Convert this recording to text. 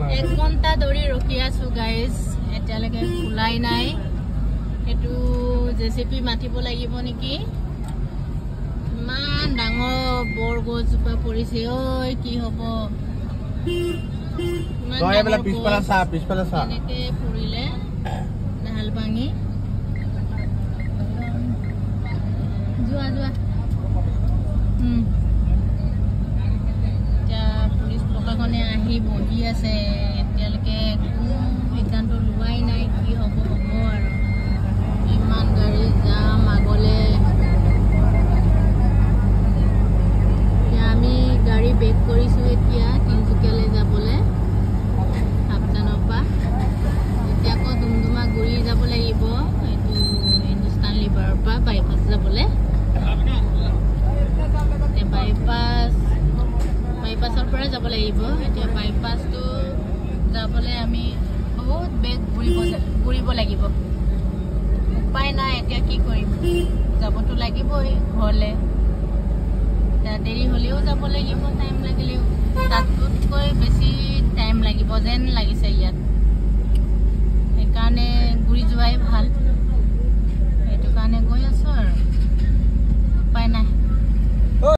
1 ঘণ্টা ধৰি ৰখি আছো গাইজ এতিয়ালৈকে খোলাই নাই এটো জেচিপি মাতিব লাগিব নেকি ইমান ডাঙৰ বৰগছজোপা পৰিছে ঐ কি হ'ব তই এবেলা পিছপালা চা এনেকে পৰিলে ঢাল ভাঙি যোৱা পুলিচ প্ৰশাসনে আহি বহি আছে এতিয়ালৈকে কোনো সিদ্ধান্ত লোৱাই নাই কি হ'ব আৰু ইমান গাড়ী যাম আগলে আমি গাড়ী বেক কৰিছো এতিয়া তিনচুকীয়ালৈ যাবলৈ সাবধানৰ পৰা এতিয়া আকৌ দুমদুমা ঘূৰি যাব লাগিব এইটো হিন্দুস্তান লিভাৰৰ পৰা বাইপাছ যাবলৈ বাইপাছৰ পৰা যাব লাগিব এতিয়া বাইপাছটো যাবলৈ আমি বহুত বেগ ঘূৰিব লাগিব উপায় নাই এতিয়া কি কৰিম যাবতো লাগিবই ঘৰলৈ দেৰি হ'লেও যাব লাগিব টাইম লাগিলেও তাতকৈ বেছি টাইম লাগিব যেন লাগিছে ইয়াত সেইকাৰণে